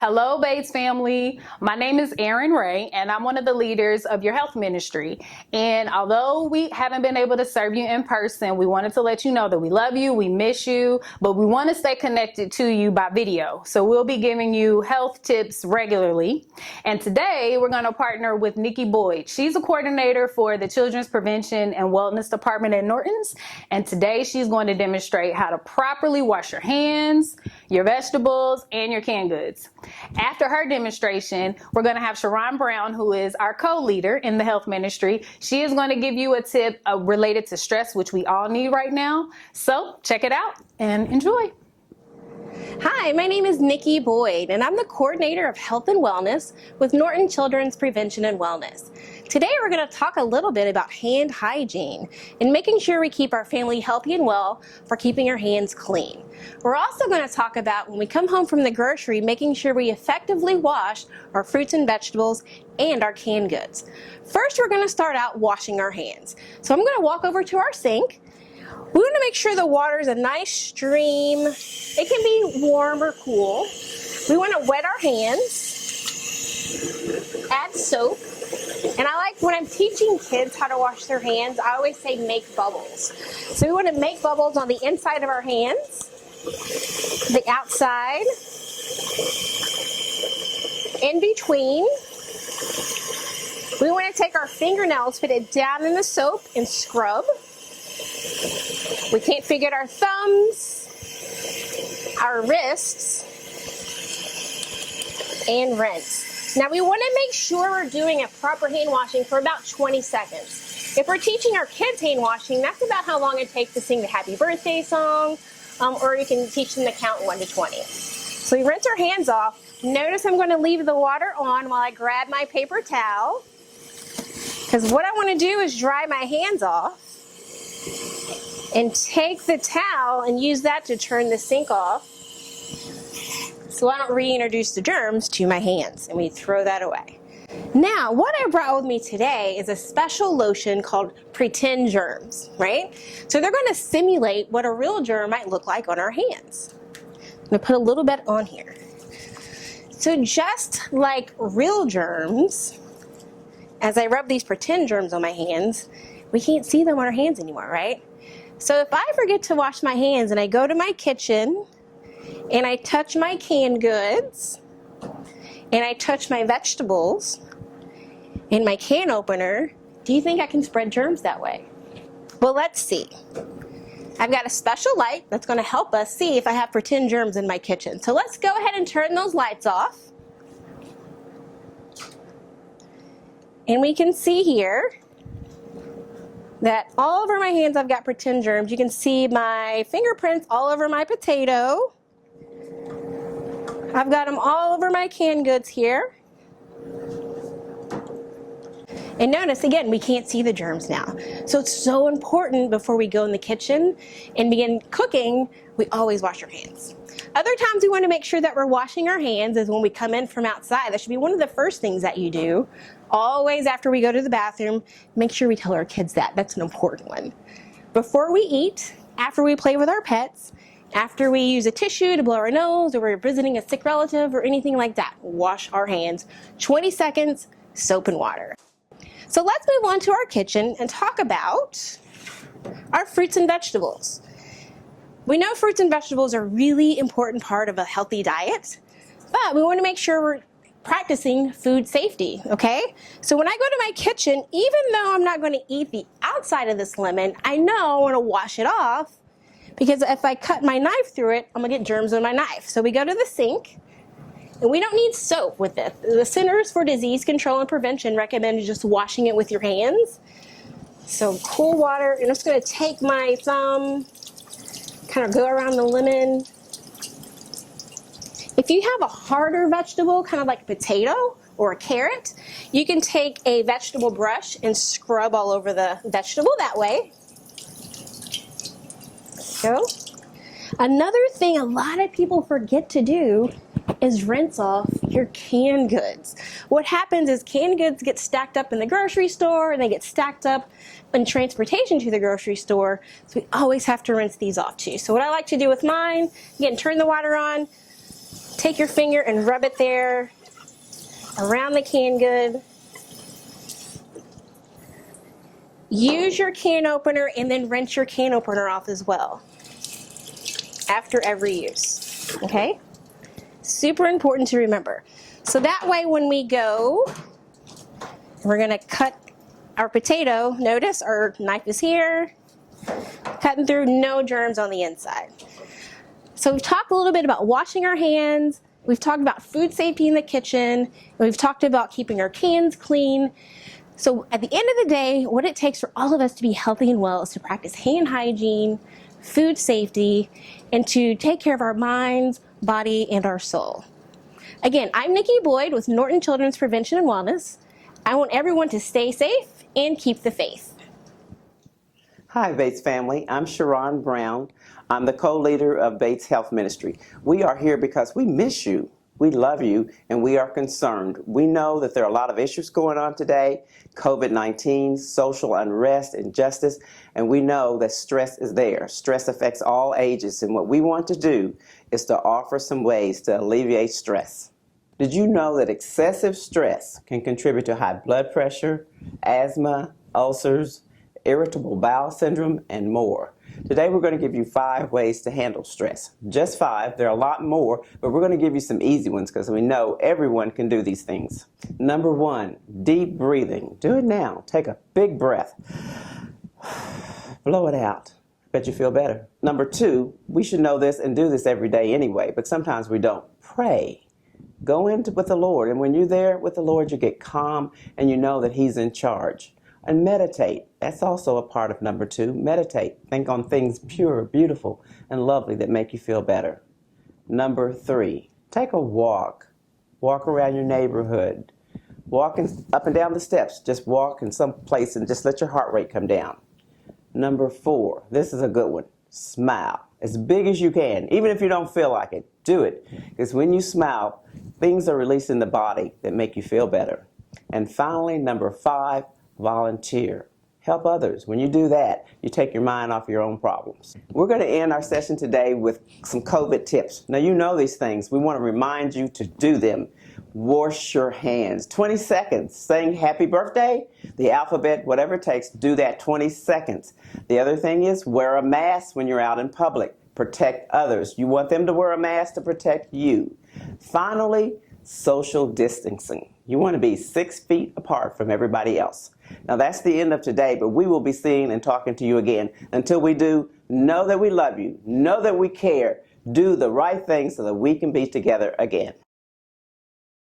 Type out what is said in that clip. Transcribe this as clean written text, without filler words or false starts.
Hello, Bates family. My name is Erin Ray, and I'm one of the leaders of your health ministry. And although we haven't been able to serve you in person, we wanted to let you know that we love you, we miss you, but we want to stay connected to you by video. So we'll be giving you health tips regularly. And today we're going to partner with Nikki Boyd. She's a coordinator for the Children's Prevention and Wellness Department at Norton's. And today she's going to demonstrate how to properly wash your hands, your vegetables, and your canned goods. After her demonstration, we're going to have Sharon Brown, who is our co-leader in the health ministry. She is going to give you a tip related to stress, which we all need right now. So check it out and enjoy. Hi, my name is Nikki Boyd, and I'm the coordinator of health and wellness with Norton Children's Prevention and Wellness. Today we're going to talk a little bit about hand hygiene and making sure we keep our family healthy and well for keeping our hands clean. We're also going to talk about when we come home from the grocery, making sure we effectively wash our fruits and vegetables and our canned goods. First, we're going to start out washing our hands. So I'm going to walk over to our sink. We want to make sure the water is a nice stream. It can be warm or cool. We want to wet our hands, add soap, and I like when I'm teaching kids how to wash their hands, I always say make bubbles. So we want to make bubbles on the inside of our hands, the outside, in between. We want to take our fingernails, put it down in the soap and scrub. We can't forget our thumbs, our wrists, and rinse. Now we want to make sure we're doing a proper hand washing for about 20 seconds. If we're teaching our kids hand washing, that's about how long it takes to sing the happy birthday song, or you can teach them to count 1 to 20. So we rinse our hands off. Notice I'm going to leave the water on while I grab my paper towel, because what I want to do is dry my hands off and take the towel and use that to turn the sink off so I don't reintroduce the germs to my hands, and we throw that away. Now, what I brought with me today is a special lotion called Pretend Germs, right? So they're going to simulate what a real germ might look like on our hands. I'm going to put a little bit on here. So just like real germs, as I rub these pretend germs on my hands, we can't see them on our hands anymore, right? So if I forget to wash my hands and I go to my kitchen and I touch my canned goods and I touch my vegetables and my can opener, do you think I can spread germs that way? Well, let's see. I've got a special light that's going to help us see if I have pretend germs in my kitchen. So let's go ahead and turn those lights off. And we can see here that all over my hands I've got pretend germs. You can see my fingerprints all over my potato. I've got them all over my canned goods here. And notice, again, we can't see the germs now. So it's so important before we go in the kitchen and begin cooking, we always wash our hands. Other times we want to make sure that we're washing our hands is when we come in from outside. That should be one of the first things that you do. Always after we go to the bathroom, make sure we tell our kids that. That's an important one. Before we eat, after we play with our pets, after we use a tissue to blow our nose, or we're visiting a sick relative or anything like that, wash our hands. 20 seconds, soap and water. So let's move on to our kitchen and talk about our fruits and vegetables. We know fruits and vegetables are a really important part of a healthy diet, but we want to make sure we're practicing food safety, okay? So when I go to my kitchen, even though I'm not going to eat the outside of this lemon, I know I want to wash it off, because if I cut my knife through it, I'm going to get germs on my knife. So we go to the sink, and we don't need soap with this. The Centers for Disease Control and Prevention recommend just washing it with your hands. So cool water, and I'm just going to take my thumb, kind of go around the lemon. If you have a harder vegetable, kind of like a potato or a carrot, you can take a vegetable brush and scrub all over the vegetable that way. There you go. Another thing a lot of people forget to do is rinse off your canned goods. What happens is canned goods get stacked up in the grocery store, and they get stacked up in transportation to the grocery store, so we always have to rinse these off too. So what I like to do with mine, again, turn the water on, Take your finger and rub it there around the can good. Use your can opener and then rinse your can opener off as well after every use, okay? Super important to remember. So that way when we go, we're gonna cut our potato. Notice our knife is here, cutting through, no germs on the inside. So we've talked a little bit about washing our hands, we've talked about food safety in the kitchen, and we've talked about keeping our cans clean. So at the end of the day, what it takes for all of us to be healthy and well is to practice hand hygiene, food safety, and to take care of our minds, body, and our soul. Again, I'm Nikki Boyd with Norton Children's Prevention and Wellness. I want everyone to stay safe and keep the faith. Hi, Bates family. I'm Sharon Brown. I'm the co-leader of Bates Health Ministry. We are here because we miss you. We love you, and we are concerned. We know that there are a lot of issues going on today, COVID-19, social unrest, injustice, and we know that stress is there. Stress affects all ages, and what we want to do is to offer some ways to alleviate stress. Did you know that excessive stress can contribute to high blood pressure, asthma, ulcers, irritable bowel syndrome, and more? Today we're going to give you 5 ways to handle stress. Just 5. There are a lot more, but we're going to give you some easy ones because we know everyone can do these things. Number 1, deep breathing. Do it now. Take a big breath. Blow it out. Bet you feel better. Number 2, we should know this and do this every day anyway, but sometimes we don't. Pray. Go in with the Lord, and when you're there with the Lord, you get calm and you know that He's in charge. And meditate. That's also a part of number 2. Meditate. Think on things pure, beautiful, and lovely that make you feel better. Number 3, take a walk. Walk around your neighborhood. Walk up and down the steps. Just walk in some place and just let your heart rate come down. Number 4, this is a good one. Smile. As big as you can. Even if you don't feel like it, do it. Because when you smile, things are released in the body that make you feel better. And finally, number 5, volunteer. Help others. When you do that, you take your mind off your own problems. We're going to end our session today with some COVID tips. Now, you know these things. We want to remind you to do them. Wash your hands. 20 seconds. Saying happy birthday, the alphabet, whatever it takes, do that 20 seconds. The other thing is wear a mask when you're out in public. Protect others. You want them to wear a mask to protect you. Finally, social distancing. You want to be 6 feet apart from everybody else. Now that's the end of today, but we will be seeing and talking to you again. Until we do, know that we love you. Know that we care. Do the right thing so that we can be together again.